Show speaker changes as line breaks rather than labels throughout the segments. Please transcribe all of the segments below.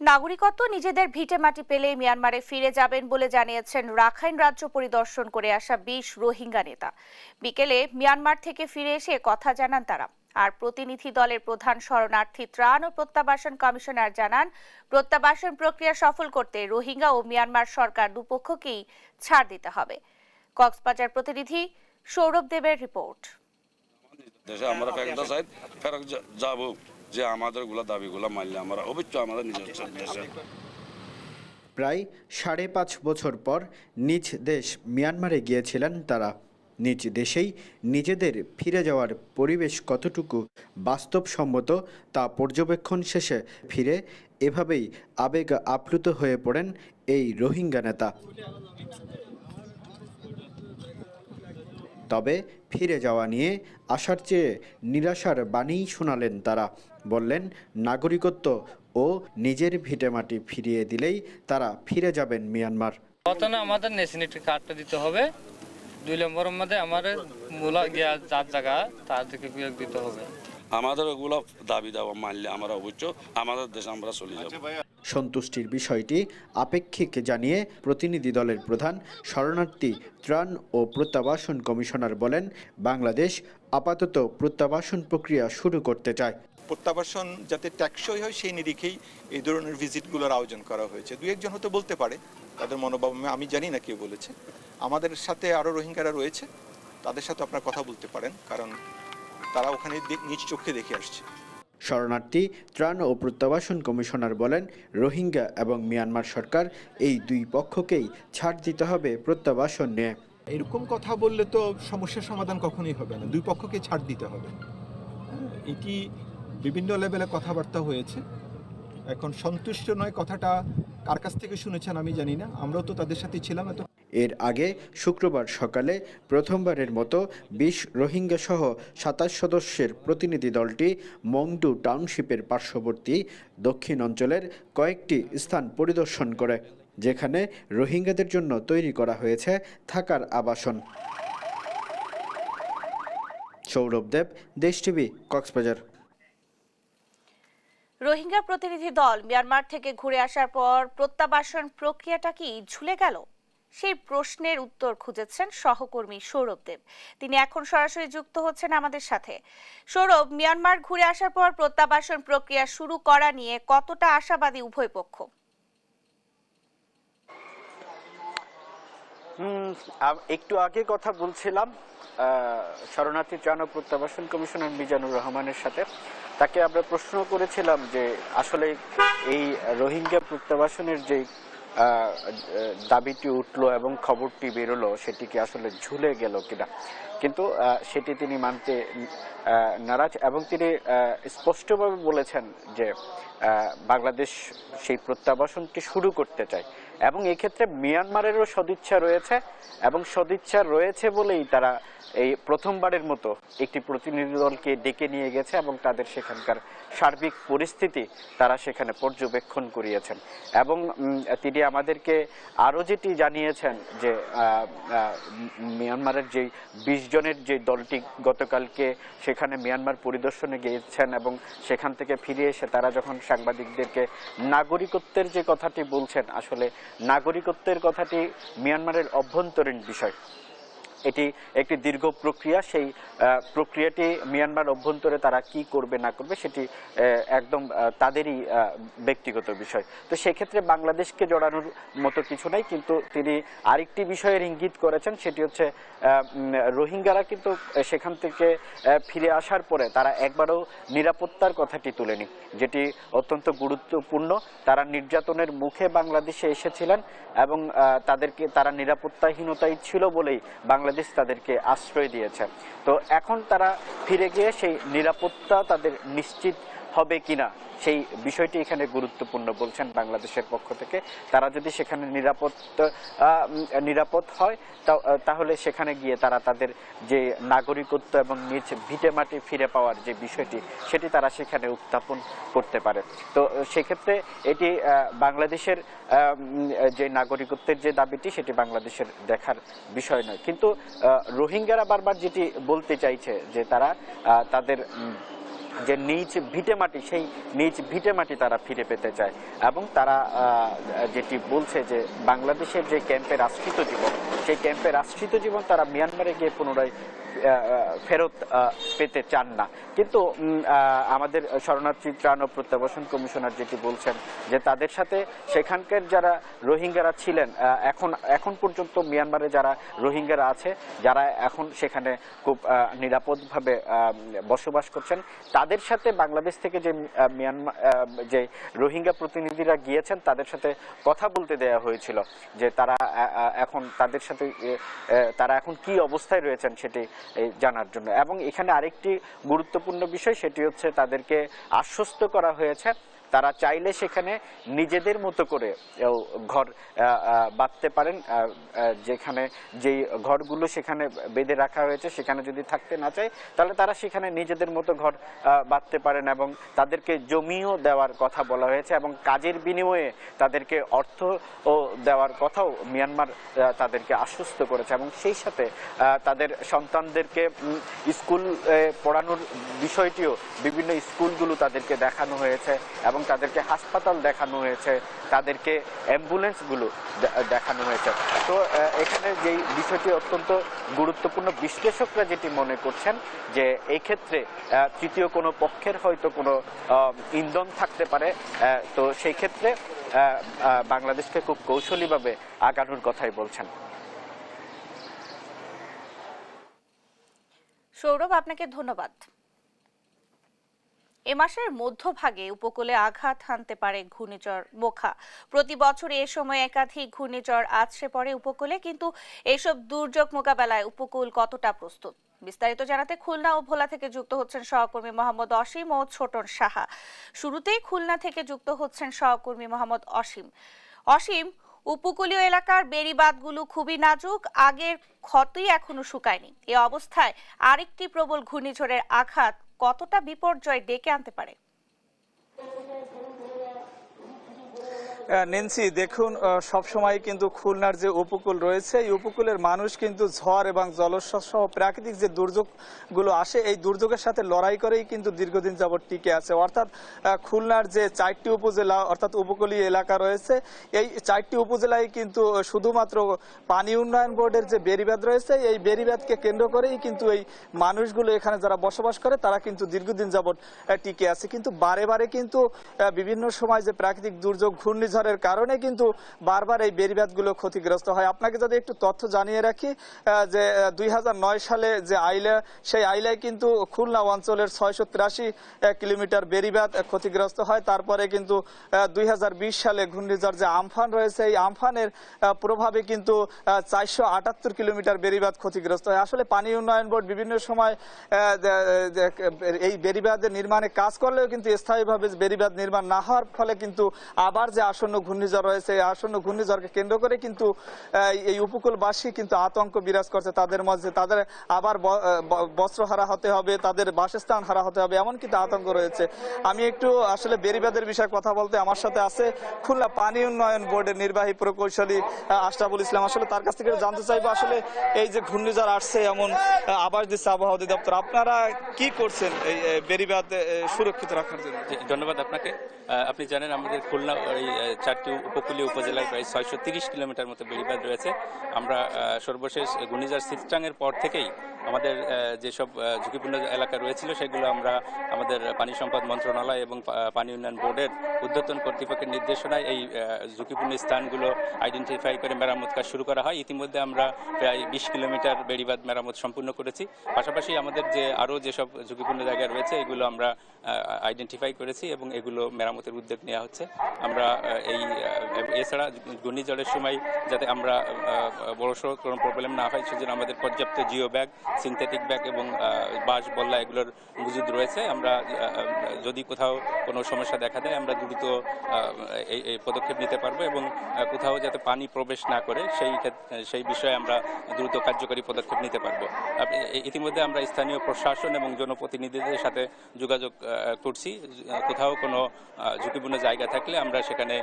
নাগরিকত্ব নিজেদের ভিটেমাটি পেলে মিয়ানমারে ফিরে যাবেন বলে জানিয়েছেন রাখাইন রাজ্য পরিদর্শন করে আসা ২০ রোহিঙ্গা নেতা। বিকেলে মিয়ানমার থেকে ফিরে এসে কথা জানান তারা। আর প্রতিনিধি দলের প্রধান শরণার্থী ত্রাণ ও প্রত্যাবাসন কমিশনার জানান, প্রত্যাবাসন প্রক্রিয়া সফল করতে রোহিঙ্গা ও মিয়ানমার সরকার দুপক্ষকেই ছাড় দিতে হবে। কক্সবাজার প্রতিনিধি সৌরভ দেবের রিপোর্ট।
আমরা ফেরত যাব যে আমাদের দাবিগুলো মানলে আমরা অবশ্যই আমাদের নিজের
প্রায় ৫.৫ বছর পর নিজ দেশ মিয়ানমারে গিয়েছিলেন তারা। নিজ দেশেই নিজেদের ফিরে যাওয়ার পরিবেশ কতটুকু বাস্তবসম্মত তা পর্যবেক্ষণ শেষে ফিরে এভাবেই আবেগ আপ্লুত হয়ে পড়েন এই রোহিঙ্গা নেতা। তবে ফিরে যাওয়া নিয়ে আশার চেয়ে নিরাশার বাণী শোনালেন তারা। বললেন, নাগরিকত্ব ও নিজের ভিটেমাটি ফিরিয়ে দিলেই তারা ফিরে যাবেন মিয়ানমার।
প্রথমে আমাদের ন্যাশনালিটি কার্ডটা দিতে হবে, ২ নম্বরের মধ্যে আমাদের মূলা গিয়া যার জায়গা তার দিকে বিয়োগ দিতে হবে।
আমাদের ওগুলো দাবি দাওয়া মানলে আমরা অবশ্যই আমাদের দেশে আমরা চলে যাব।
সন্তুষ্টির বিষয়টি আপেক্ষিক জানিয়ে প্রতিনিধি দলের প্রধান শরণার্থী ত্রাণ ও প্রত্যাবাসন কমিশনার বলেন, বাংলাদেশ আপাতত প্রত্যাবাসন প্রক্রিয়া শুরু করতে চায়।
প্রত্যাবাসন যাতে টেকসই হয় সেই নিরিখেই এই ধরনের ভিজিটগুলোর আয়োজন করা হয়েছে। দু একজন হয়তো বলতে পারে তাদের মনোভাব, আমি জানি না কে বলেছে। আমাদের সাথে আরও রোহিঙ্গারা রয়েছে, তাদের সাথে আপনারা কথা বলতে পারেন, কারণ তারা ওখানে নিজ চোখে দেখে আসছে।
শরণার্থী ত্রাণ ও প্রত্যাবাসন কমিশনার বলেন, রোহিঙ্গা এবং মিয়ানমার সরকার এই দুই পক্ষকেই ছাড় দিতে হবে প্রত্যাবাসন নিয়ে।
এরকম কথা বললে তো সমস্যার সমাধান কখনোই হবে না, দুই পক্ষকে ছাড় দিতে হবে। এটি বিভিন্ন লেভেলে কথাবার্তা হয়েছে। এখন সন্তুষ্ট নয় কথাটা কার কাছ থেকে শুনেছেন আমি জানি না, আমরাও তো তাদের সাথে ছিলাম।
এর আগে শুক্রবার সকালে প্রথমবারের মতো ২০ রোহিঙ্গা সহ ২৭ সদস্যের প্রতিনিধি দলটি মংডু টাউনশিপের পার্শ্ববর্তী দক্ষিণ অঞ্চলের কয়েকটি স্থান পরিদর্শন করে, যেখানে রোহিঙ্গাদের জন্য তৈরি করা হয়েছে থাকার আবাসন। সৌরভ দেব, দেশ টিভি, কক্সবাজার।
রোহিঙ্গা প্রতিনিধি দল মিয়ানমার থেকে ঘুরে আসার পর প্রত্যাবাসন প্রক্রিয়াটা কি ঝুলে গেল? সেই প্রশ্নের উত্তর খুঁজেছেন সহকর্মী সৌরভ দেব। তিনি এখন সরাসরি যুক্ত হচ্ছেন আমাদের সাথে। সৌরভ, মিয়ানমার ঘুরে আসার পর প্রত্যাবাসন প্রক্রিয়া শুরু করা নিয়ে কতটা আশাবাদী উভয় পক্ষ?
একটু আগে কথা বলছিলাম শরণার্থী ত্রাণ ও প্রত্যাবাসন কমিশনার মিজানুর রহমানের সাথে। তাকে আমরা প্রশ্ন করেছিলাম যে আসলে এই রোহিঙ্গা প্রত্যাবাসনের যে দাবিটি উঠলো এবং খবরটি বেরোলো সেটি কি আসলে ঝুলে গেল কিনা, কিন্তু সেটি তিনি মানতে নারাজ এবং তিনি স্পষ্টভাবে বলেছেন যে বাংলাদেশ সেই প্রত্যাবাসনটি শুরু করতে চায় এবং এক্ষেত্রে মিয়ানমারেরও সদিচ্ছা রয়েছে এবং সদিচ্ছা রয়েছে বলেই তারা এই প্রথমবারের মতো একটি প্রতিনিধি দলকে ডেকে নিয়ে গেছে এবং তাদের সেখানকার সার্বিক পরিস্থিতি তারা সেখানে পর্যবেক্ষণ করিয়েছেন। এবং তিনি আমাদেরকে আরও যেটি জানিয়েছেন যে মিয়ানমারের যেই ২০ জনের যে দলটি গতকালকে সেখানে মিয়ানমার পরিদর্শনে গিয়েছেন এবং সেখান থেকে ফিরে এসে তারা যখন সাংবাদিকদেরকে নাগরিকত্বের যে কথাটি বলছেন, আসলে নাগরিকত্বের কথাটি মিয়ানমারের অভ্যন্তরীণ বিষয়। এটি একটি দীর্ঘ প্রক্রিয়া, সেই প্রক্রিয়াটি মিয়ানমার অভ্যন্তরে তারা কি করবে না করবে সেটি একদম তাদেরই ব্যক্তিগত বিষয়। তো সেক্ষেত্রে বাংলাদেশকে জড়ানোর মতো কিছু নাই, কিন্তু তিনি আরেকটি বিষয়ের ইঙ্গিত করেছেন, সেটি হচ্ছে রোহিঙ্গারা কিন্তু সেখান থেকে ফিরে আসার পরে তারা একবারও নিরাপত্তার কথাটি তুলেনি, যেটি অত্যন্ত গুরুত্বপূর্ণ। তারা নির্যাতনের মুখে বাংলাদেশে এসেছিলেন এবং তারা নিরাপত্তাহীনতায় ছিল বলেই বাংলাদেশ তাদেরকে আশ্রয় দিয়েছে। তো এখন তারা ফিরে গিয়ে সেই নিরাপত্তা তাদের নিশ্চিত হবে কিনা সেই বিষয়টি এখানে গুরুত্বপূর্ণ বলছেন বাংলাদেশের পক্ষ থেকে। তারা যদি সেখানে নিরাপদ হয় তাহলে সেখানে গিয়ে তারা তাদের যে নাগরিকত্ব এবং নিজ ভিটেমাটি ফিরে পাওয়ার যে বিষয়টি সেটি তারা সেখানে উত্থাপন করতে পারে। তো সেক্ষেত্রে এটি বাংলাদেশের যে নাগরিকত্বের যে দাবিটি সেটি বাংলাদেশের দেখার বিষয় নয়, কিন্তু রোহিঙ্গারা বারবার যেটি বলতে চাইছে যে তারা তাদের যে নিজ ভিটেমাটি, সেই নিজ ভিটেমাটি তারা ফিরে পেতে চায়। এবং তারা যেটি বলছে যে বাংলাদেশের যে ক্যাম্পের আশ্রিত জীবন, সেই ক্যাম্পের আশ্রিত জীবন তারা মিয়ানমারে গিয়ে পুনরায় ফেরত পেতে চান না। কিন্তু আমাদের শরণার্থী ত্রাণ ও প্রত্যাবাসন কমিশনার যেটি বলছেন যে তাদের সাথে সেখানকার যারা রোহিঙ্গারা ছিলেন, এখন পর্যন্ত মিয়ানমারে যারা রোহিঙ্গারা আছে, যারা এখন সেখানে খুব নিরাপদভাবে বসবাস করছেন, তাদের সাথে বাংলাদেশ থেকে যে যে রোহিঙ্গা প্রতিনিধিরা গিয়েছেন তাদের সাথে কথা বলতে দেওয়া হয়েছিল যে তারা এখন তাদের সাথে তারা এখন কি অবস্থায় রয়েছেন সেটি জানার জন্য। এবং এখানে আরেকটি গুরুত্বপূর্ণ বিষয়, সেটি হচ্ছে তাদেরকে আশ্বস্ত করা হয়েছে তারা চাইলে সেখানে নিজেদের মতো করে ঘর বাঁধতে পারেন। যেখানে যেই ঘরগুলো সেখানে বেঁধে রাখা হয়েছে সেখানে যদি থাকতে না চায় তাহলে তারা সেখানে নিজেদের মতো ঘর বাঁধতে পারেন। এবং তাদেরকে জমিও দেওয়ার কথা বলা হয়েছে এবং কাজের বিনিময়ে তাদেরকে অর্থ ও দেওয়ার কথাও মিয়ানমার তাদেরকে আশ্বস্ত করেছে। এবং সেই সাথে তাদের সন্তানদেরকে স্কুল পড়ানোর বিষয়টিও বিভিন্ন স্কুলগুলো তাদেরকে দেখানো হয়েছে এবং তাদেরকে হাসপাতাল দেখানো হয়েছে, তাদেরকে অ্যাম্বুলেন্সগুলো দেখানো হয়েছে। তো এখানে যেই বিষয়টি অত্যন্ত গুরুত্বপূর্ণ, বিশ্লেষকরা যেটি মনে করছেন যে এই ক্ষেত্রে তৃতীয় কোনো পক্ষের হয়তো কোনো ইন্ধন থাকতে পারে। তো সেই ক্ষেত্রে বাংলাদেশকে খুব কৌশলীভাবে আগানোর কথাই বলছেন।
সৌরভ, আপনাকে ধন্যবাদ। এ মাসের মধ্যভাগে উপকূলে আঘাত হানতে পারে ঘূর্ণিঝড় মোখা। প্রতি বছর এ সময় একাধিক ঘূর্ণিঝড় আছড়ে পড়ে উপকূলে, কিন্তু এসব দুর্যোগ মোকাবেলায় উপকূল কতটা প্রস্তুত? বিস্তারিত জানাতে খুলনা ও ভোলা থেকে যুক্ত হচ্ছেন সহকর্মী মোহাম্মদ অসীম ও ছোটন সাহা। শুরুতেই খুলনা থেকে যুক্ত হচ্ছেন সহকর্মী মোহাম্মদ অসীম। অসীম, উপকূলীয় এলাকার বেড়িবাঁধগুলো খুবই নাজুক, আগের ক্ষতই এখনো শুকায়নি। এ অবস্থায় আরেকটি প্রবল ঘূর্ণিঝড়ের আঘাত কতটা বিপর্যয় ডেকে আনতে পারে?
নেন্সি, দেখুন, সবসময় কিন্তু খুলনার যে উপকূল রয়েছে এই উপকূলের মানুষ কিন্তু ঝড় এবং জলোচ্ছ্বাস সহ প্রাকৃতিক যে দুর্যোগগুলো আসে এই দুর্যোগের সাথে লড়াই করেই কিন্তু দীর্ঘদিন যাবৎ টিকে আছে। অর্থাৎ খুলনার যে 4টি উপজেলা অর্থাৎ উপকূলীয় এলাকা রয়েছে, এই 4টি উপজেলায় কিন্তু শুধুমাত্র পানি উন্নয়ন বোর্ডের যে বেড়িবাঁধ রয়েছে এই বেড়িবাঁধকে কেন্দ্র করেই কিন্তু এই মানুষগুলো এখানে যারা বসবাস করে তারা কিন্তু দীর্ঘদিন যাবৎ টিকে আছে। কিন্তু বারে বারে কিন্তু বিভিন্ন সময় যে প্রাকৃতিক দুর্যোগ ঘূর্ণিঝড়ের কারণে কিন্তু বারবার এই বেড়িবাঁধগুলো ক্ষতিগ্রস্ত হয়। আপনাকে যদি একটু তথ্য জানিয়ে রাখি যে 2009 সালে যে আইলা, সেই আইলায় কিন্তু খুলনা অঞ্চলের 683 কিলোমিটার বেড়িবাঁধ ক্ষতিগ্রস্ত হয়। তারপরে কিন্তু 2020 সালে ঘূর্ণিঝড় যে আমফান রয়েছে এই আমফানের প্রভাবে কিন্তু 478 কিলোমিটার বেড়িবাঁধ ক্ষতিগ্রস্ত হয়। আসলে পানি উন্নয়ন বোর্ড বিভিন্ন সময় এই বেড়িবাঁধের নির্মাণে কাজ করলেও কিন্তু স্থায়ীভাবে বেড়িবাঁধ নির্মাণ না হওয়ার ফলে কিন্তু আবার যে আসন্ন ঘূর্ণিঝড় রয়েছে এই আসন্ন ঘূর্ণিঝড়কে কেন্দ্র করে কিন্তু এই উপকূলবাসী কিন্তু আতঙ্ক বিরাজ করছে তাদের মধ্যে। তাদের আবার বস্ত্র হারা হতে হবে, তাদের বাসস্থান হারা হতে হবে, এমন কিন্তু আতঙ্ক রয়েছে। আমি একটু আসলে বেড়িবাঁধের বিষয়ে কথা বলতে আমার সাথে আছে খুলনা পানি উন্নয়ন বোর্ডের নির্বাহী প্রকৌশলী আশরাফুল ইসলাম। আসলে তার কাছ থেকে জানতে চাইবো আসলে এই যে ঘূর্ণিঝড় আসছে এমন আবাস দিচ্ছে আবহাওয়া অধিদপ্তর, আপনারা কি করছেন এই বেড়িবাঁধ সুরক্ষিত রাখার জন্য?
ধন্যবাদ আপনাকে। আপনি জানেন আমাদের খুলনা এই 4টি উপকূলীয় উপজেলায় প্রায় 630 কিলোমিটার মতো বেড়িবাঁধ রয়েছে। আমরা সর্বশেষ ঘূর্ণিঝড় সিস্টাংয়ের পর থেকেই আমাদের যেসব ঝুঁকিপূর্ণ এলাকা রয়েছিল সেগুলো আমরা আমাদের পানি সম্পদ মন্ত্রণালয় এবং পানি উন্নয়ন বোর্ডের ঊর্ধ্বতন কর্তৃপক্ষের নির্দেশনায় এই ঝুঁকিপূর্ণ স্থানগুলো আইডেন্টিফাই করে মেরামত কাজ শুরু করা হয়। ইতিমধ্যে আমরা প্রায় 20 কিলোমিটার বেড়িবাঁধ মেরামত সম্পূর্ণ করেছি। পাশাপাশি আমাদের যে আরও যেসব ঝুঁকিপূর্ণ জায়গা রয়েছে এগুলো আমরা আইডেন্টিফাই করেছি এবং এগুলো মেরামতের উদ্যোগ নেওয়া হচ্ছে। আমরা এছাড়া ঘূর্ণিঝড়ের সময় যাতে আমরা বড়সড় কোনো প্রবলেম না হয় সেজন্য আমাদের পর্যাপ্ত জিও ব্যাগ, সিনথেটিক ব্যাগ এবং বাঁশ বল্লা এগুলোর মজুদ রয়েছে। আমরা যদি কোথাও কোনো সমস্যা দেখা দেয় আমরা দ্রুত এই পদক্ষেপ নিতে পারবো এবং কোথাও যাতে পানি প্রবেশ না করে সেই বিষয়ে আমরা দ্রুত কার্যকরী পদক্ষেপ নিতে পারবো। ইতিমধ্যে আমরা স্থানীয় প্রশাসন এবং জনপ্রতিনিধিদের সাথে যোগাযোগ করছি। কোথাও কোনো ঝুঁকিপূর্ণ জায়গা থাকলে আমরা সেখানে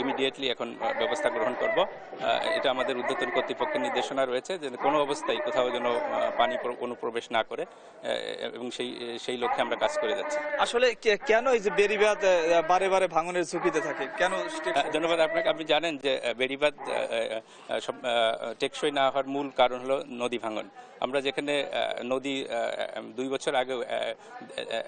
ইমিডিয়েটলি এখন ব্যবস্থা গ্রহণ করব। এটা আমাদের ঊর্ধ্বতন কর্তৃপক্ষের নির্দেশনা রয়েছে যে কোনো অবস্থায় কোথাও যেন পানি অনুপ্রবেশ না করে, এবং সেই লক্ষ্যে আমরা কাজ করে যাচ্ছি।
আসলে কেন এই যে বেড়িবাঁধ বারে বারে ভাঙনের ঝুঁকিতে থাকে, কেন
ধন্যবাদ আপনাকে। আপনি জানেন যে বেড়িবাঁধ টেকসই না হওয়ার মূল কারণ হলো নদী ভাঙন। আমরা যেখানে নদী 2 বছর আগেও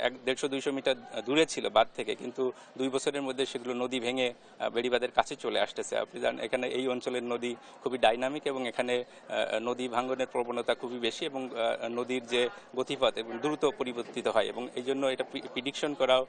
150-200 মিটার দূরে ছিল বাঁধ থেকে, কিন্তু 2 বছরের মধ্যে সেগুলো নদী ভেঙে বেড়িবাঁধের কাছে চলে আসতেছে। আপনি জানেন এখানে এই অঞ্চলের নদী খুবই ডাইনামিক এবং এখানে নদী ভাঙনের প্রবণতা খুবই বেশি, এবং নদীর যে গতিপথ এবং দ্রুত পরিবর্তিত হয়, এবং এই জন্য এটা প্রিডিকশন করাও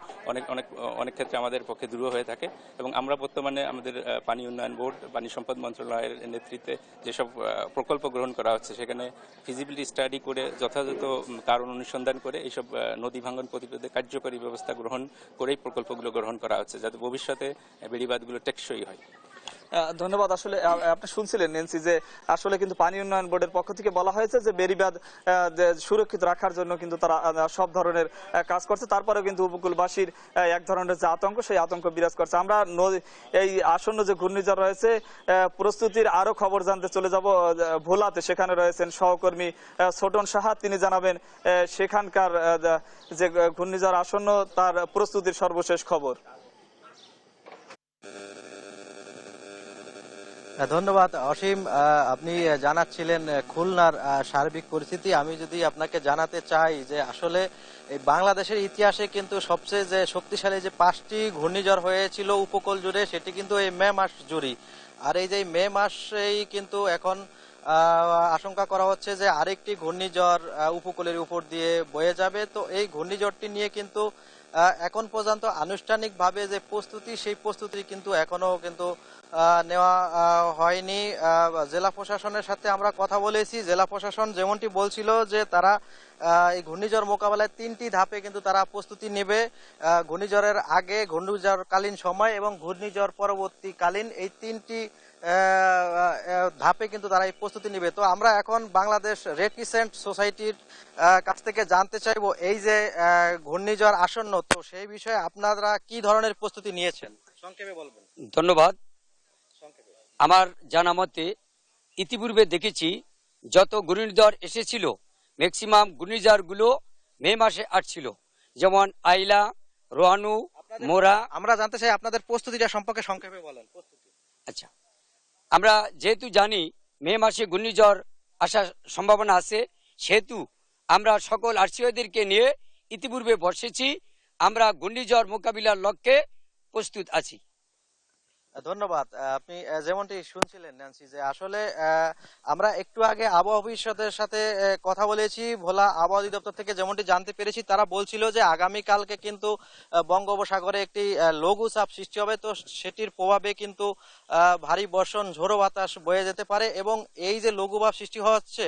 অনেক ক্ষেত্রে আমাদের পক্ষে দূর হয়ে থাকে। এবং আমরা বর্তমানে আমাদের পানি উন্নয়ন বোর্ড, পানি সম্পদ মন্ত্রণালয়ের নেতৃত্বে যেসব প্রকল্প গ্রহণ করা হচ্ছে, সেখানে ফিজিবিলিটি স্টাডি করে যথাযথ কারণ অনুসন্ধান করে এইসব নদী ভাঙন প্রতিরোধে কার্যকরী ব্যবস্থা গ্রহণ করেই প্রকল্পগুলো গ্রহণ করা হচ্ছে, যাতে ভবিষ্যতে বেড়িবাঁধগুলো টেকসই হয়।
ধন্যবাদ। আসলে আপনি শুনছিলেন নেন্সি যে আসলে কিন্তু পানি উন্নয়ন বোর্ডের পক্ষ থেকে বলা হয়েছে যে বেড়িবাঁধ সুরক্ষিত রাখার জন্য কিন্তু তারা সব ধরনের কাজ করছে। তারপরেও কিন্তু উপকূলবাসীর এক ধরনের যে আতঙ্ক, সেই আতঙ্ক বিরাজ করছে। আমরা এই আসন্ন যে ঘূর্ণিঝড় রয়েছে প্রস্তুতির আরো খবর জানতে চলে যাব ভোলাতে। সেখানে রয়েছেন সহকর্মী ছোটন সাহা, তিনি জানাবেন সেখানকার যে ঘূর্ণিঝড় আসন্ন তার প্রস্তুতির সর্বশেষ খবর।
ধন্যবাদ অসীম। আপনি জানাচ্ছিলেন খুলনার সার্বিক পরিস্থিতি। আমি যদি আপনাকে জানাতে চাই যে আসলে এই বাংলাদেশের ইতিহাসে কিন্তু সবচেয়ে যে শক্তিশালী যে 5টি ঘূর্ণিঝড় হয়েছিল উপকূল জুড়ে, সেটি কিন্তু এই মে মাস জুড়ে। আর এই যে মে মাসেই কিন্তু এখন আশঙ্কা করা হচ্ছে যে আরেকটি ঘূর্ণিঝড় উপকূলের উপর দিয়ে বয়ে যাবে। তো এই ঘূর্ণিঝড়টি নিয়ে কিন্তু এখন পর্যন্ত আনুষ্ঠানিকভাবে যে প্রস্তুতি, সেই প্রস্তুতি কিন্তু এখনো কিন্তু নেওয়া হয়নি। জেলা প্রশাসনের সাথে আমরা কথা বলেছি। জেলা প্রশাসন যেমনটি বলছিল যে তারা এই ঘূর্ণিঝড় মোকাবেলায় 3টি ধাপে কিন্তু তারা প্রস্তুতি নেবে। ঘূর্ণিঝড়ের আগে, ঘূর্ণিঝড়কালীন সময় এবং ঘূর্ণিঝড় পরবর্তীকালীন, এই 3টি ধাপে কিন্তু তারা এই প্রস্তুতি নেবে। তো আমরা এখন বাংলাদেশ রেড ক্রিসেন্ট সোসাইটির কাছ থেকে জানতে চাইবো এই যে ঘূর্ণিঝড় আসন্ন, তো সেই বিষয়ে আপনারা কি ধরনের প্রস্তুতি নিয়েছেন সংক্ষেপে বলবেন।
ধন্যবাদ। আমার জানা মতে ইতিপূর্বে দেখেছি যত ঘূর্ণিঝড় এসেছিল ম্যাক্সিমাম ঘূর্ণিঝড়গুলো মে মাসে আসছিল, যেমন আইলা, রোহানু, মোরা।
আমরা জানতে চাই আপনাদের প্রস্তুতিটা সম্পর্কে সংক্ষেপে বলেন।
আচ্ছা, আমরা যেহেতু জানি মে মাসে ঘূর্ণিঝড় আসার সম্ভাবনা আছে, সেহেতু আমরা সকল আরসিওদেরকে নিয়ে ইতিপূর্বে বসেছি। আমরা ঘূর্ণিঝড় মোকাবিলার লক্ষ্যে প্রস্তুত আছি।
ধন্যবাদ। আপনি যেমনটি শুনছিলেন ন্যান্সি, যে আসলে আমরা একটু আগে আবহাওয়া ভবিষ্যতের সাথে কথা বলেছি। ভোলা আবহাওয়া অধিদপ্তর থেকে যেমনটি জানতে পেরেছি, তারা বলছিল যে আগামীকালকে কিন্তু বঙ্গোপসাগরে একটি লঘুচাপ সৃষ্টি হবে। তো সেটির প্রভাবে কিন্তু ভারী বর্ষণ, ঝোড়ো বাতাস বয়ে যেতে পারে, এবং এই যে লঘুচাপ সৃষ্টি হচ্ছে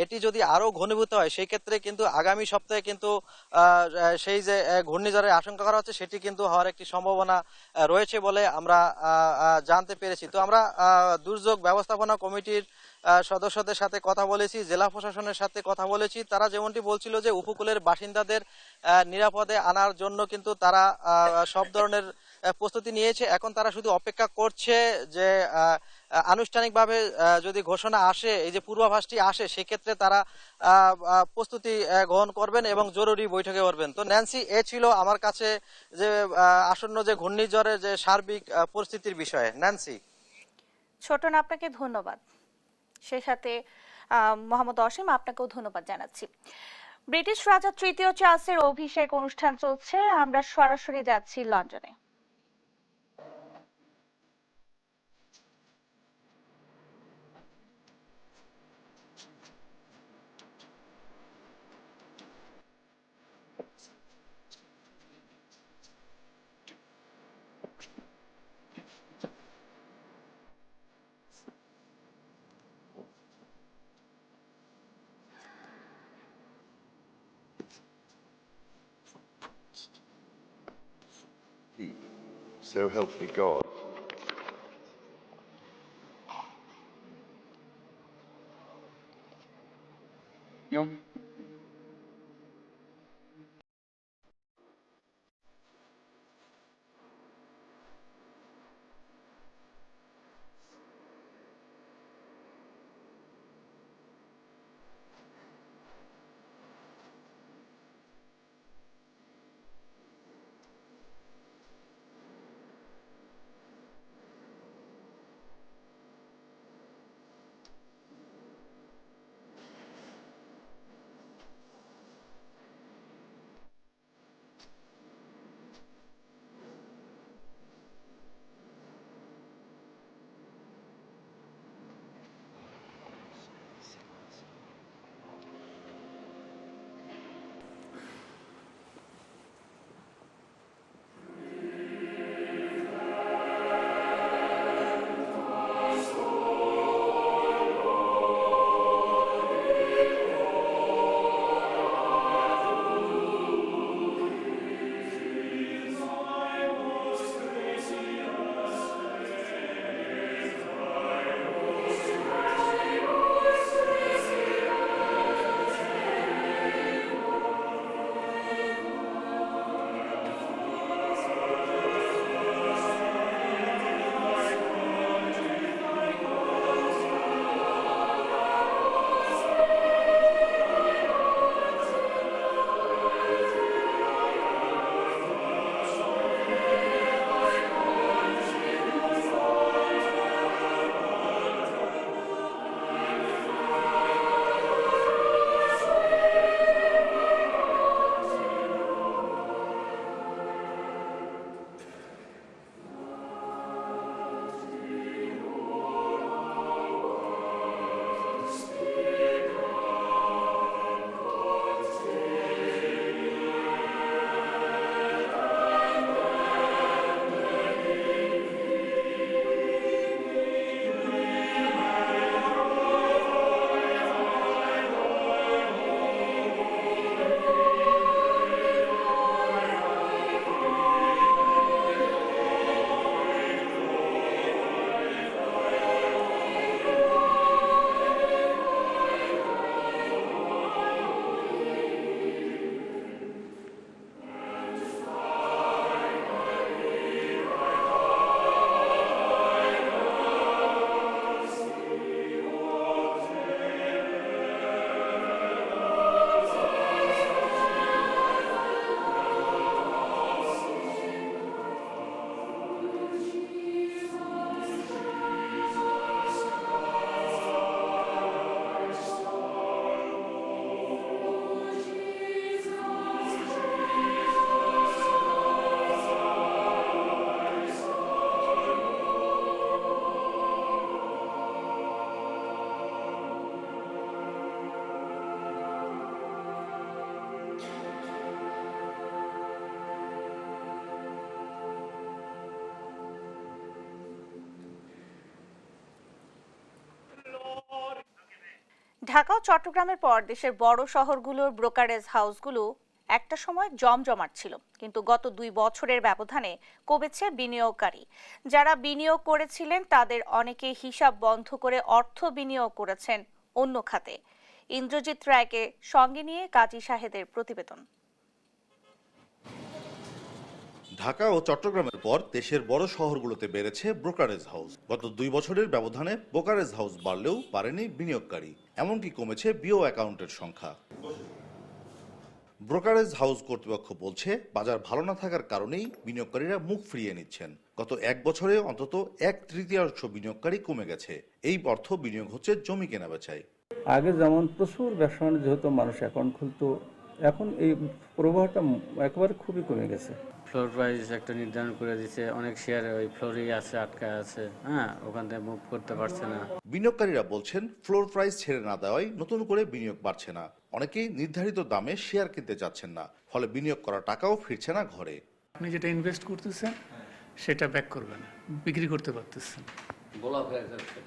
এটি যদি আরো ঘনীভূত হয়, সেই ক্ষেত্রে কিন্তু আগামী সপ্তাহে কিন্তু সেই যে ঘূর্ণিঝড়ের আশঙ্কা করা হচ্ছে, সেটি কিন্তু হওয়ার একটি সম্ভাবনা রয়েছে বলে আমরা জানতে পেরেছি। তো আমরা দুর্যোগ ব্যবস্থাপনা কমিটির সদস্যদের সাথে কথা বলেছি, জেলা প্রশাসনের সাথে কথা বলেছি। তারা যেমনটি বলছিল যে উপকূলের বাসিন্দাদের নিরাপদে আনার জন্য কিন্তু তারা সব ধরনের প্রস্তুতি নিয়েছে। এখন তারা শুধু অপেক্ষা করছে যে আনুষ্ঠানিকভাবে যদি ঘোষণা আসে, এই যে পূর্বাভাসটি আসে, সেক্ষেত্রে তারা প্রস্তুতি গ্রহণ করবেন এবং জরুরি বৈঠকে করবেন। তো ন্যান্সি, এ ছিল আমার কাছে যে আসন্ন যে ঘূর্ণিঝড়ের যে সার্বিক পরিস্থিতির বিষয়ে। ন্যান্সি।
ছোটন, আপনাকে ধন্যবাদ। সে সাথে মোহাম্মদ অসীম, আপনাকেও ধন্যবাদ জানাচ্ছি। ব্রিটিশ রাজা তৃতীয় চার্লসের অভিষেক অনুষ্ঠান চলছে। আমরা সরাসরি যাচ্ছি লন্ডনে।
So help me God.
Dhaka ও চট্টগ্রামের পর দেশের বড় শহরগুলোর ব্রোকারেজ হাউসগুলো একটা সময় জমজমাট ছিল, কিন্তু গত 2 বছরের ব্যবধানে কমেছে বিনিয়োগকারী। যারা বিনিয়োগ করেছিলেন তাদের অনেকে হিসাব বন্ধ করে অর্থ বিনিয়োগ করেছেন অন্য খাতে। ইন্দ্রজিৎ রায়কে সঙ্গে নিয়ে কাজী শাহেদের প্রতিবেদন।
ঢাকা ও চট্টগ্রামের পর দেশের বড় শহরগুলোতে বেড়েছে ব্রোকারেজ হাউস। গত 2 বছরের ব্যবধানে ব্রোকারেজ হাউস বাড়লেও বাড়েনি বিনিয়োগকারী, এমনকি কমেছে বিও অ্যাকাউন্টের সংখ্যা। ব্রোকারেজ হাউস কর্তৃপক্ষ বলছে, বাজার ভালো না থাকার কারণেই বিনিয়োগকারীরা মুখ ফিরিয়ে নিচ্ছেন। গত 1 বছরে অন্তত 1/3 বিনিয়োগকারী কমে গেছে। এই অর্থ বিনিয়োগ হচ্ছে জমি কেনাবেচায়।
আগে যেমন প্রচুর ব্যবসা বাণিজ্য হতো, মানুষ অ্যাকাউন্ট খুলতো, এখন এই প্রবাহটা একেবারে খুবই কমে গেছে।
ফ্লোর প্রাইস একটা নির্ধারণ করে দিচ্ছে, অনেক শেয়ার ওই ফ্লোরেই আছে, আটকায় আছে, ওখান থেকে মুভ করতে পারছে না।
বিনিয়োগকারীরা বলছেন, ফ্লোর প্রাইস ছেড়ে না দেওয়ায় নতুন করে বিনিয়োগ বাড়ছে না। অনেকেই নির্ধারিত দামে শেয়ার কিনতে চাচ্ছেন না, ফলে বিনিয়োগ করা টাকাও ফিরছে না ঘরে।
আপনি যেটা ইনভেস্ট করতেছেন সেটা ব্যাক করবেন, বিক্রি করতে পারতেছেন,
ব্লক হয়ে যাচ্ছে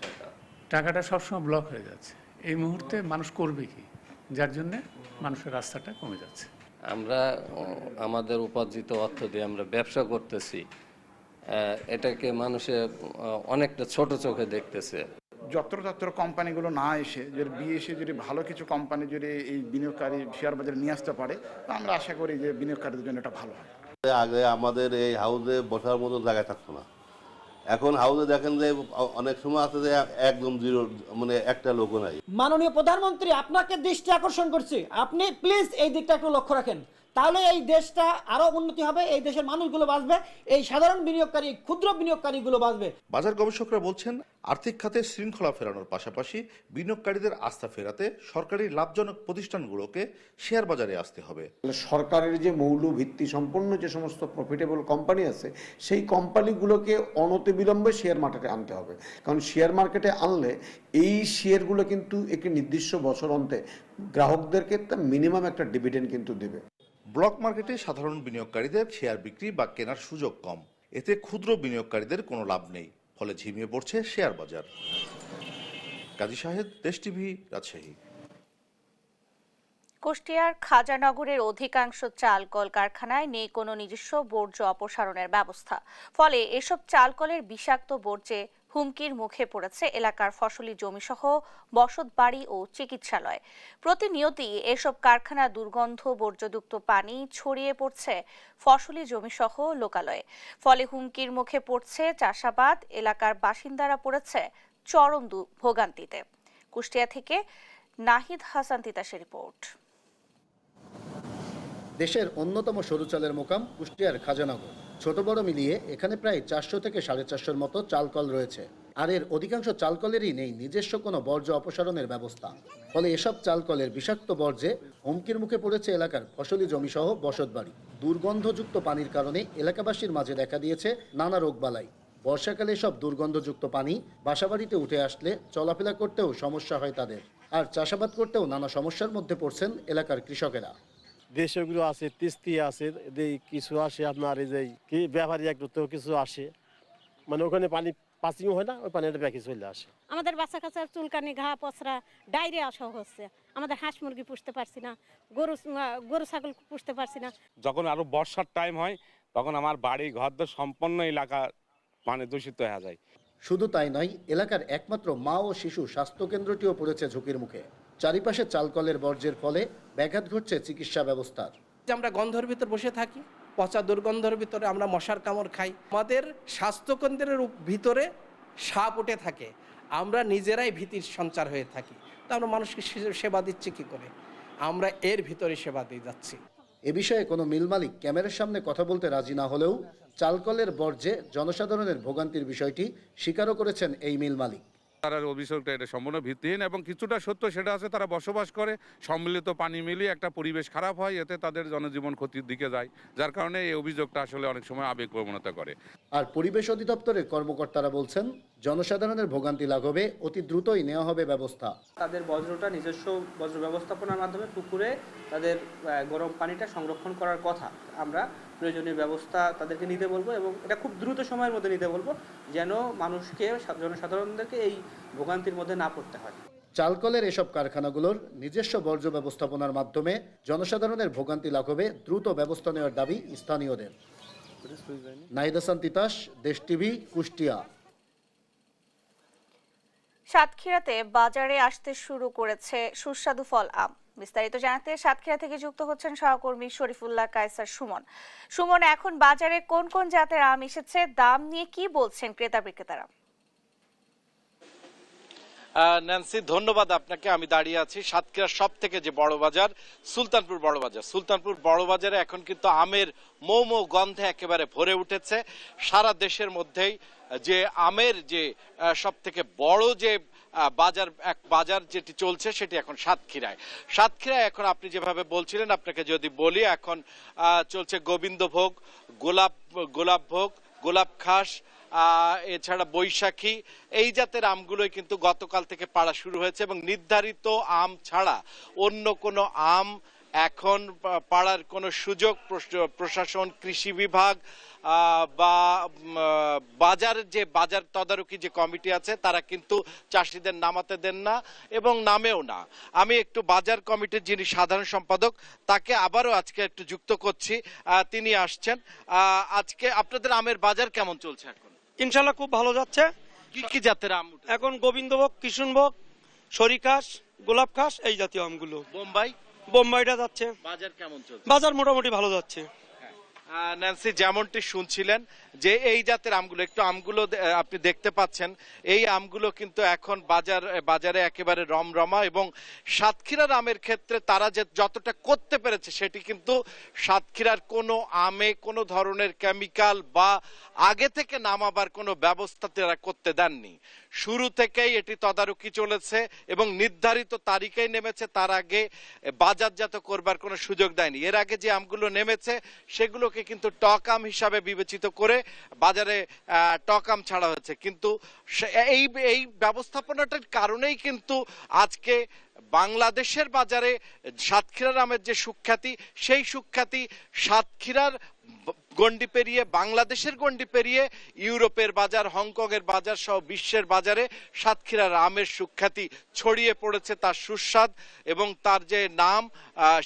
টাকাটা সবসময় ব্লক হয়ে যাচ্ছে। এই মুহূর্তে মানুষ করবে কি, যার জন্যে মানুষের রাস্তাটা কমে যাচ্ছে।
আমরা আমাদের উপার্জিত অর্থ দিয়ে আমরা ব্যবসা করতেছি, এটাকে মানুষে অনেকটা ছোট চোখে দেখতেছে।
যত্র কোম্পানিগুলো না এসে যদি বিএসএ যদি ভালো কিছু কোম্পানি যদি এই বিনিয়োগকারী শেয়ার বাজারে নিয়ে আসতে পারে, তো আমরা আশা করি যে বিনিয়োগকারীদের জন্য এটা ভালো হয়।
আগে আমাদের এই হাউসে বসার মতো জায়গা থাকতো না, এখন হাউসে দেখেন যে অনেক সময় আছে যে একদম জিরো, মানে একটা লোকও নাই।
মাননীয় প্রধানমন্ত্রী আপনাকে দৃষ্টি আকর্ষণ করছি, আপনি প্লিজ এই দিকটা একটু লক্ষ্য রাখেন, তাহলে এই দেশটা আরো উন্নতি হবে, এই দেশের মানুষগুলো বাঁচবে, এই সাধারণ বিনিয়োগকারী ক্ষুদ্র বিনিয়োগকারীগুলো বাঁচবে।
বাজার গবেষকরা বলছেন, আর্থিক খাতে শৃঙ্খলা ফেরানোর পাশাপাশি বিনিয়োগকারীদের আস্থা ফেরাতে সরকারি লাভজনক প্রতিষ্ঠানগুলোকে শেয়ার বাজারে আসতে হবে।
সরকারের যে মৌল ভিত্তি সম্পন্ন যে সমস্ত প্রফিটেবল কোম্পানি আছে, সেই কোম্পানিগুলোকে অনতিবিলম্বে শেয়ার মার্কেটে আনতে হবে। কারণ শেয়ার মার্কেটে আনলে এই শেয়ারগুলো কিন্তু একটি নির্দিষ্ট বছর অন্তে গ্রাহকদেরকে মিনিমাম একটা ডিভিডেন্ড কিন্তু দেবে।
ব্লক মার্কেটে সাধারণ বিনিয়োগকারীদের শেয়ার বিক্রি বা কেনার সুযোগ কম, এতে ক্ষুদ্র বিনিয়োগকারীদের কোনো লাভ নেই, ফলে ঝিমিয়ে পড়ছে শেয়ার বাজার। কাজী শাহেদ, দেশ টিভি, রাজশাহী।
কুষ্টিয়ার খাজানগরের অধিকাংশ চাল কল কারখানায় নেই কোনো নিজস্ব বর্জ্য অপসারণের ব্যবস্থা, ফলে এসব চালকলের বিষাক্ত বর্জ্যে হুমকির মুখে পড়েছে এলাকার ফসলি জমিসহ বসতবাড়ি ও চিকিৎসালয়। প্রতিনিয়তই এসব কারখানা দুর্গন্ধ বর্জ্যযুক্ত পানি ছড়িয়ে পড়ছে ফসলি জমিসহ লোকালয়ে, ফলে হুমকির মুখে পড়ছে চাষাবাদ। এলাকার বাসিন্দারা পড়েছে চরম ভোগান্তিতে। কুষ্টিয়া থেকে নাহিদ হাসান তিতাসের রিপোর্ট।
দেশের অন্যতম সরু চালের মোকাম কুষ্টিয়ার খাজানগর। ছোট বড় মিলিয়ে এখানে প্রায় 400 থেকে 450-এর মতো চালকল রয়েছে, আর এর অধিকাংশ চালকলেরই নেই নিজস্ব কোনো বর্জ্য অপসারণের ব্যবস্থা। ফলে এসব চালকলের বিষাক্ত বর্জ্যে হুমকির মুখে পড়েছে এলাকার ফসলি জমিসহ বসতবাড়ি। দুর্গন্ধযুক্ত পানির কারণে এলাকাবাসীর মাঝে দেখা দিয়েছে নানা রোগবালাই। বর্ষাকালে সব দুর্গন্ধযুক্ত পানি বাসাবাড়িতে উঠে আসলে চলাফেরা করতেও সমস্যা হয় তাদের, আর চাষাবাদ করতেও নানা সমস্যার মধ্যে পড়ছেন এলাকার কৃষকেরা।
দেশগুলো আছে, তিস্তি আছে, কিছু আসে আপনার এই যে কি ব্যাপারী একটু কিছু আসে, মানে ওখানে পানি পাসিং হয় না, ওই পানিটা ব্যাকে চলে আসে।
আমাদের বাচ্চা কাচ্চার চুলকানি, ঘা পচরা, ডায়রিয়া সহ হচ্ছে। আমাদের হাঁস মুরগি পুষতে পারছি না, গরু ছাগল পুষতে পারছি না।
যখন আরো বর্ষার টাইম হয় তখন আমার বাড়ি ঘর সম্পূর্ণ এলাকা পানি দূষিত হয়ে যায়।
শুধু তাই নয়, এলাকার একমাত্র মা ও শিশু স্বাস্থ্য কেন্দ্রটিও পড়েছে ঝুঁকির মুখে। চারিপাশে চালকলের বর্জ্যের ফলে ব্যাঘাত ঘটছে চিকিৎসা ব্যবস্থার।
আমরা গন্ধের ভিতর বসে থাকি, পচা দুর্গন্ধের ভিতরে আমরা মশার কামড় খাই। আমাদের স্বাস্থ্যকেন্দ্রের ভিতরে সাপ উঠে থাকে, আমরা নিজেরাই ভীতির সঞ্চার হয়ে থাকি। তো আমরা মানুষকে সেবা দিচ্ছি কি করে? আমরা এর ভিতরে সেবা দিয়ে যাচ্ছি।
এ বিষয়ে কোনো মিল মালিক ক্যামেরার সামনে কথা বলতে রাজি না হলেও চালকলের বর্জ্যে জনসাধারণের ভোগান্তির বিষয়টি স্বীকারও করেছেন এই মিল মালিক।
তার অভিযোগটা এটা সম্পূর্ণ ভিত্তিহীন এবং কিছুটা সত্য সেটা আছে। তারা বসবাস করে, সম্মিলিত পানি মিলিয়ে একটা পরিবেশ খারাপ হয়, এতে তাদের জনজীবন ক্ষতির দিকে যায়, যার কারণে এই অভিযোগটা আসলে অনেক সময় আবেগ প্রবণতা করে।
আর পরিবেশ অধিদপ্তরের কর্মকর্তারা বলছেন, জনসাধারণের ভোগান্তি লাঘবে অতি দ্রুতই নেওয়া হবে ব্যবস্থা।
তাদের বজ্রটা নিজস্ব বজ্র ব্যবস্থাপনার মাধ্যমে পুকুরে তাদের গরম পানিটা সংরক্ষণ করার কথা। আমরা প্রয়োজনীয় ব্যবস্থা তাদেরকে নিতে বলবো এবং এটা খুব দ্রুত সময়ের মধ্যে নিতে বলবো, যেন মানুষকে, জনসাধারণদেরকে এই ভোগান্তির মধ্যে না পড়তে হয়।
চালকলের এসব কারখানাগুলোর নিজস্ব বর্জ্য ব্যবস্থাপনার মাধ্যমে জনসাধারণের ভোগান্তি লাঘবে দ্রুত ব্যবস্থা নেওয়ার দাবি স্থানীয়দের। নাহিদ হাসান তিতাস, দেশ টিভি, কুষ্টিয়া।
সাতক্ষীরাতে বাজারে আসতে শুরু করেছে সুস্বাদু ফল আম। বিস্তারিত জানাতে সাতক্ষীরা থেকে যুক্ত হচ্ছেন সহকর্মী শরীফুল্লাহ কায়সার সুমন। সুমন, এখন বাজারে কোন কোন জাতের আম এসেছে, দাম নিয়ে কি বলছেন ক্রেতা বিক্রেতারা?
ন্যান্সি, ধন্যবাদ আপনাকে। আমি দাঁড়িয়ে আছি সাতক্ষীরার সব থেকে যে বড় বাজার, সুলতানপুর বড় বাজার। সুলতানপুর বড় বাজারে এখন কিন্তু আমের মৌ গন্ধে একেবারে ভরে উঠেছে। সারা দেশের মধ্যেই যে আমের যে সব থেকে বড় যে বাজার যেটি চলছে সেটি এখন সাতক্ষীরায় এখন আপনি যেভাবে বলছিলেন, আপনাকে যদি বলি, এখন চলছে গোবিন্দভোগ, গোলাপভোগ, গোলাপ খাস, এছাড়া বৈশাখী, এই জাতের আমগুলোই কিন্তু গতকাল থেকে পাড়া শুরু হয়েছে এবং নির্ধারিত আম ছাড়া অন্য কোনো আম এখন পাড়ার কোনো সুযোগ প্রশাসন, কৃষি বিভাগ বা বাজার তদারকি যে কমিটি আছে তারা কিন্তু চাষিদের নামাতে দেন না এবং নামেও না। আমি একটু বাজার কমিটির যিনি সাধারণ সম্পাদক তাকে আবারও আজকে একটু যুক্ত করছি, তিনি আসছেন। আজকে আপনাদের আমের বাজার কেমন চলছে এখন?
ইনশাল্লাহ খুব ভালো যাচ্ছে।
কি কি জাতের আম
এখন গোবিন্দভোগ, কৃষ্ণভোগ, সরিকাশ, গোলাপ খাস, এই জাতীয় আমগুলো। বোম্বাইটা যাচ্ছে।
বাজার কেমন চলছে?
বাজার মোটামুটি ভালো যাচ্ছে।
ন্যান্সি, যেমনটি শুনছিলেন যে এই জাতের আমগুলো, একটু আমগুলো আপনি দেখতে পাচ্ছেন, এই আমগুলো কিন্তু এখন বাজারে একেবারে রমরমা এবং সাতক্ষীরার আমের ক্ষেত্রে তারা যে যতটা করতে পেরেছে সেটি কিন্তু সাতক্ষীরার কোনো আমে কোনো ধরনের কেমিক্যাল বা আগে থেকে নামাবার কোনো ব্যবস্থা তারা করতে দেননি। শুরু থেকেই এটি তদারকি চলেছে এবং নির্ধারিত তারিখেই নেমেছে, তার আগে বাজারজাত করবার কোনো সুযোগ দেয়নি। এর আগে যে আমগুলো নেমেছে সেগুলোকে কিন্তু টক আম হিসাবে বিবেচিত করে বাজারে টক আম ছাড়া হয়েছে, কিন্তু এই ব্যবস্থাপনাটার কারণেই কিন্তু আজকে বাংলাদেশের বাজারে সাতক্ষীরার আমের যে সুখ্যাতি, সেই সুখ্যাতি সাতক্ষীরার গণ্ডি পেরিয়ে, বাংলাদেশের গণ্ডি পেরিয়ে ইউরোপের বাজার, হংকং এর বাজার সহ বিশ্বের বাজারে সাতক্ষীরার আমের সুখ্যাতি ছড়িয়ে পড়েছে। তার সুস্বাদ এবং তার যে নাম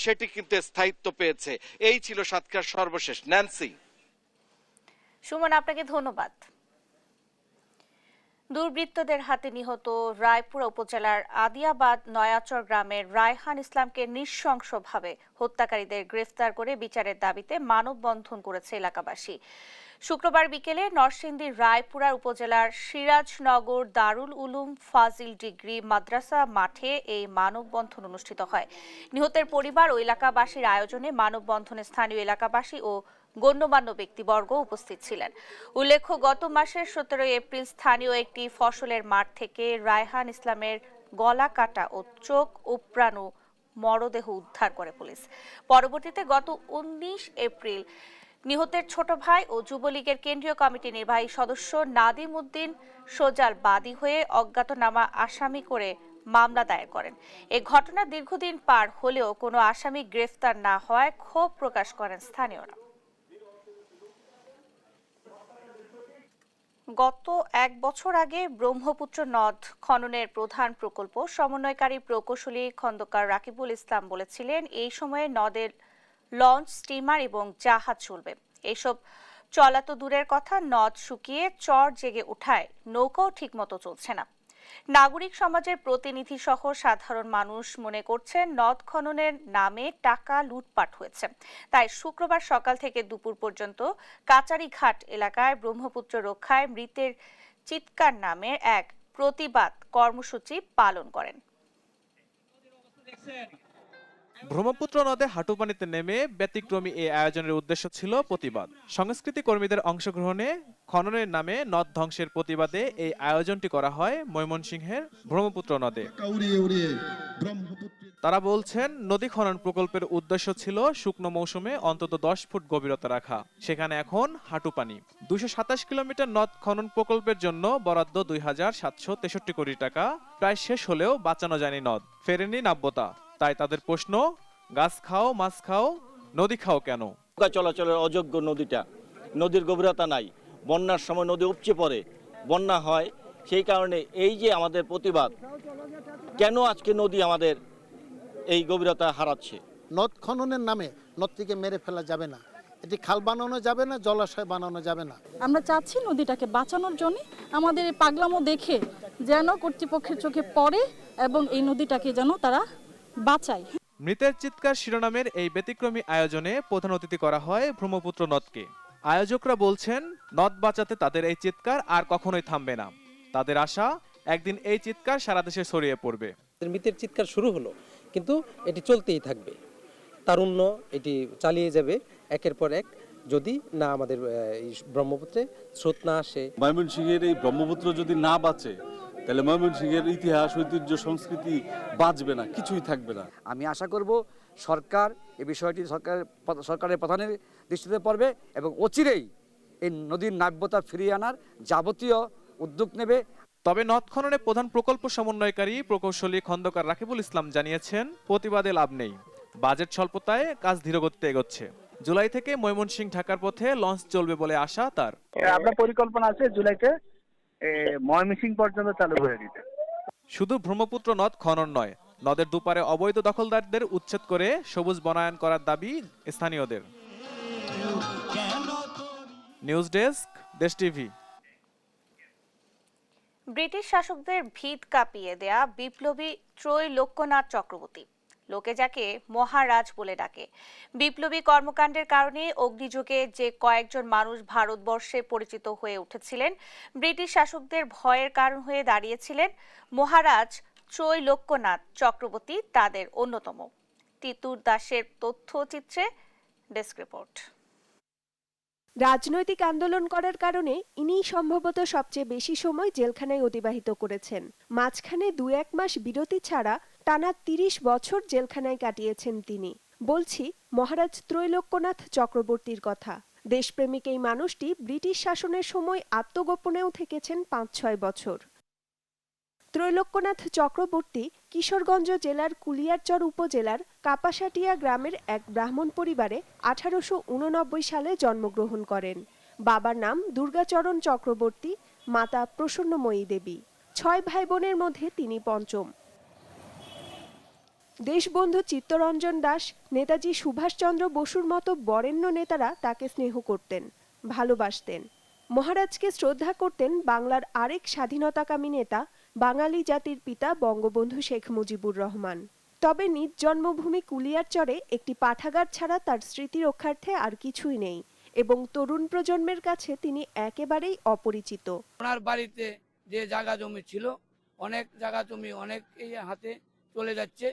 সেটি কিন্তু স্থায়িত্ব পেয়েছে। এই ছিল সাতক্ষীরার সর্বশেষ। ন্যান্সি।
সুমন, আপনাকে ধন্যবাদ। দুর্বৃত্তদের হাতে নিহত রায়পুরা উপজেলার আদিয়াবাদ নয়াচর গ্রামের রায়হান ইসলামকে নৃশংসভাবে হত্যাকারীদের গ্রেফতার করে বিচারের দাবিতে মানববন্ধন করেছে এলাকাবাসী। শুক্রবার বিকেলে নরসিংদীর রায়পুরার উপজেলার সিরাজনগর দারুল উলুম ফাজিল ডিগ্রি মাদ্রাসা মাঠে এই মানববন্ধন অনুষ্ঠিত হয়। নিহতের পরিবার ও এলাকাবাসীর আয়োজনে মানববন্ধনে স্থানীয় এলাকাবাসী ও গণ্যমান্য ব্যক্তিবর্গ উপস্থিত ছিলেন। উল্লেখ্য, গত মাসের 17 এপ্রিল স্থানীয় একটি ফসলের মাঠ থেকে রায়হান ইসলামের গলা কাটা ও চোখ উপড়ানো মরদেহ উদ্ধার করে পুলিশ। পরবর্তীতে গত 19 এপ্রিল নিহতের ছোট ভাই ও যুবলীগের কেন্দ্রীয় কমিটির নির্বাহী সদস্য নাদিম উদ্দিন সোজাল বাদী হয়ে অজ্ঞাতনামা আসামি করে মামলা দায়ের করেন। এই ঘটনা দীর্ঘদিন পার হলেও কোনো আসামি গ্রেফতার না হওয়ায় ক্ষোভ প্রকাশ করেন স্থানীয়রা। গত 1 বছর আগে ব্রহ্মপুত্র নদ খননের প্রধান প্রকল্প সমন্বয়কারী প্রকৌশলী খন্দকার রাকিবুল ইসলাম বলেছিলেন, এই সময়ে নদের লঞ্চ, স্টিমার এবং জাহাজ চলবে। এসব চলা তো দূরের কথা, নদ শুকিয়ে চর জেগে ওঠায় নৌকাও ঠিকমতো চলছে না। নাগরিক সমাজের প্রতিনিধি সহ সাধারণ মানুষ মনে করছেন নদ খননের নামে টাকা লুটপাট হয়েছে। তাই শুক্রবার সকাল থেকে দুপুর পর্যন্ত কাচারিঘাট এলাকায় ব্রহ্মপুত্র রক্ষায় মৃতের চিৎকার নামে এক প্রতিবাদ কর্মসূচি পালন করেন।
ব্রহ্মপুত্র নদে হাঁটুপানিতে নেমে ব্যতিক্রমী এই আয়োজনের উদ্দেশ্য ছিল প্রতিবাদ। সংস্কৃতি কর্মীদের অংশগ্রহণে খননের নামে নদ ধ্বংসের প্রতিবাদে এই আয়োজনটি করা হয় ময়মনসিংহের ব্রহ্মপুত্র নদে। তারা বলছেন, নদী খনন প্রকল্পের উদ্দেশ্য ছিল শুকনো মৌসুমে অন্তত 10 ফুট গভীরতা রাখা, সেখানে এখন হাঁটু পানি। 227 কিলোমিটার নদ খনন প্রকল্পের জন্য বরাদ্দ 2763 কোটি টাকা। প্রায় শেষ হলেও বাঁচানো যায়নি নদ, ফেরেনি নাব্যতা। তাই তাদের প্রশ্ন, গাছ খাও মাছ খাও, নদী খাও কেন?
চলাচলের অযোগ্য নদীটা, নদীর গভীরতা নাই, বন্যার সময় নদী উপচে পড়ে, বন্যা হয়, সেই কারণে এই যে আমাদের প্রতিবাদ, কেন আজকে নদী আমাদের এই গভীরতা হারাচ্ছে।
নদ খননের নামে নদটিকে মেরে ফেলা যাবে না, এটি খাল বানানো যাবে না, জলাশয় বানানো যাবে না।
আমরা চাচ্ছি নদীটাকে বাঁচানোর জন্য আমাদের এই পাগলামো দেখে যেন কর্তৃপক্ষের চোখে পড়ে এবং এই নদীটাকে যেন তারা বাঁচায়।
মৃতের চিৎকার শিরোনামের এই ব্যতিক্রমী আয়োজনে প্রধান অতিথি করা হয় ব্রহ্মপুত্র নদকে। আয়োজকরা বলছেন, নদ বাঁচাতে তাদের এই চিৎকার আর কখনোই থামবে না। তাদের আশা, একদিন এই চিৎকার সারা দেশে ছড়িয়ে পড়বে।
মৃতের চিৎকার শুরু হলো, কিন্তু এটি চলতেই থাকবে। তারুণ্য এটি চালিয়ে যাবে একের পর এক, যদি না আমাদের এই ব্রহ্মপুত্রে স্রোত না আসে।
ময়মনসিংহের এই ব্রহ্মপুত্র যদি না বাঁচে, তাহলে ময়মনসিংহের ইতিহাস, ঐতিহ্য, সংস্কৃতি বাঁচবে না, কিছুই থাকবে না।
আমি আশা করব সরকার এই বিষয়টি সরকারের প্রধানের দৃষ্টিতে পড়বে এবং অচিরেই এই নদীর নাব্যতা ফিরিয়ে আনার যাবতীয় উদ্যোগ নেবে।
তবে নদ খননে প্রধান প্রকল্প সমন্বয়কারী প্রকৌশলী খন্দকার রাকিবুল ইসলাম জানিয়েছেন, প্রতিবাদে লাভ নেই, বাজেট স্বল্পতায় কাজ ধীরগতিতে এগোচ্ছে। জুলাই থেকে ময়মনসিংহ ঢাকার পথে লঞ্চ চলবে বলে আশা তার।
আপনার পরিকল্পনা আছে জুলাইতে ময়মনসিংহ পর্যন্ত চালু করে দিতে।
শুধু ব্রহ্মপুত্র নদ খনন নয়, নদের দুপারে অবৈধ দখলদারদের উচ্ছেদ করে সবুজ বনায়ন করার দাবি স্থানীয়দের। নিউজ ডেস্ক, দেশ টিভি।
ব্রিটিশ শাসকদের ভিত কাঁপিয়ে দেয়া বিপ্লবী ত্রৈলোক্যনাথ চক্রবর্তী, লোকে যাকে মহারাজ বলে ডাকে, বিপ্লবী কর্মকাণ্ডের কারণে অগ্নিযুগে যে কয়েকজন মানুষ ভারতবর্ষে পরিচিত হয়ে উঠেছিলেন, ব্রিটিশ শাসকদের ভয়ের কারণ হয়ে দাঁড়িয়েছিলেন, মহারাজ ত্রৈলোক্যনাথ চক্রবর্তী তাদের অন্যতম। তিতুর দাসের তথ্যচিত্রে ডেস্ক রিপোর্ট।
রাজনৈতিক আন্দোলন করার কারণে ইনিই সম্ভবত সবচেয়ে বেশি সময় জেলখানায় অতিবাহিত করেছেন। মাঝখানে 2-1 মাস বিরতি ছাড়া টানা 30 বছর জেলখানায় কাটিয়েছেন তিনি। বলছি মহারাজ ত্রৈলোক্যনাথ চক্রবর্তীর কথা। দেশপ্রেমিক এই মানুষটি ব্রিটিশ শাসনের সময় আত্মগোপনেও থেকেছেন 5-6 বছর। ত্রৈলোক্যনাথ চক্রবর্তী কিশোরগঞ্জ জেলার কুলিয়ারচর উপজেলার কাপাসাটিয়া গ্রামের এক ব্রাহ্মণ পরিবারে 1889 সালে জন্মগ্রহণ করেন। বাবার নাম দুর্গাচরণ চক্রবর্তী, মাতা প্রসন্নময়ী দেবী। 6 ভাই বোনের মধ্যে তিনি পঞ্চম। দেশবন্ধু চিত্তরঞ্জন দাস, নেতাজি সুভাষচন্দ্র বসুর মতো বরেণ্য নেতারা তাকে স্নেহ করতেন, ভালোবাসতেন। মহারাজকে শ্রদ্ধা করতেন বাংলার আরেক স্বাধীনতাকামী নেতা, বাঙালি জাতির পিতা বঙ্গবন্ধু শেখ মুজিবুর রহমান। তবে নিজ জন্মভূমি কুলিয়ারচরে একটি পাঠাগার ছাড়া তার স্মৃতি রক্ষার্থে আর কিছুই নেই এবং তরুণ প্রজন্মের কাছে তিনি একেবারেই অপরিচিত।
ওনার বাড়িতে যে জায়গা জমি ছিল, অনেক জায়গা জমি অনেক এই হাতে চলে যাচ্ছে,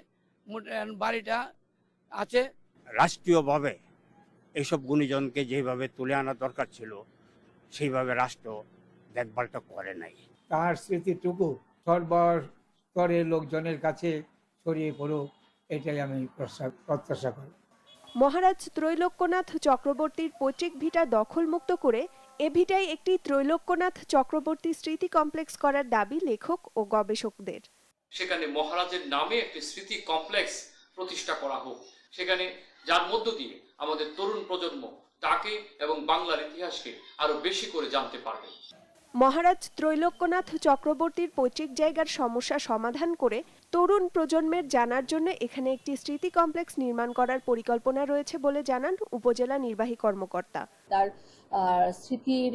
বাড়িটা আছে।
রাষ্ট্রীয়ভাবে এইসব গুণীজনকে যেভাবে তুলে আনা দরকার ছিল সেইভাবে রাষ্ট্র দেখভালটা করে নাই।
তার স্মৃতিটুকু সর্বস্তরের লোকজনের কাছে ছড়িয়ে পড়ুক, এটাই আমি প্রত্যাশা করি।
মহারাজ ত্রৈলোক্যনাথ চক্রবর্তীর পৈতৃক ভিটা দখলমুক্ত করে এ ভিটায় একটি ত্রৈলোক্যনাথ চক্রবর্তী স্মৃতি কমপ্লেক্স করার দাবি লেখক ও গবেষকদের।
সেখানে মহারাজের নামে একটি স্মৃতি কমপ্লেক্স প্রতিষ্ঠা করা হোক, সেখানে যার মধ্য দিয়ে আমাদের তরুণ প্রজন্ম তাকে এবং বাংলার ইতিহাসকে আরো বেশি করে জানতে পারবে।
মহারাজ ত্রৈলোক্যনাথ চক্রবর্তীর পৈতৃক জায়গার সমস্যা সমাধান করে তরুণ প্রজন্মের জানার জন্য এখানে একটি স্মৃতি কমপ্লেক্স নির্মাণ করার পরিকল্পনা রয়েছে বলে জানান উপজেলা নির্বাহী কর্মকর্তা।
তার স্মৃতির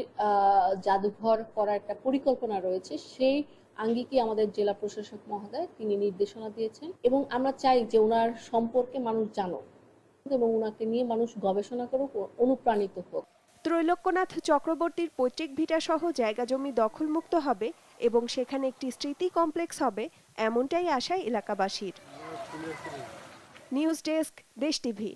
জাদুঘর করার একটা পরিকল্পনা রয়েছে, সেই আঙ্গিকে আমাদের জেলা প্রশাসক মহোদয় তিনি নির্দেশনা দিয়েছেন এবং আমরা চাই যে ওনার সম্পর্কে মানুষ জানুক এবং ওনাকে নিয়ে মানুষ গবেষণা করুক, অনুপ্রাণিত হোক।
ত্রৈলোক্যনাথ চক্রবর্তীর পৈতৃক ভিটা সহ জায়গা জমি দখলমুক্ত হবে এবং সেখানে একটি স্মৃতি কমপ্লেক্স হবে, এমনটাই আশা এলাকাবাসীর। নিউজ ডেস্ক, দেশ টিভি।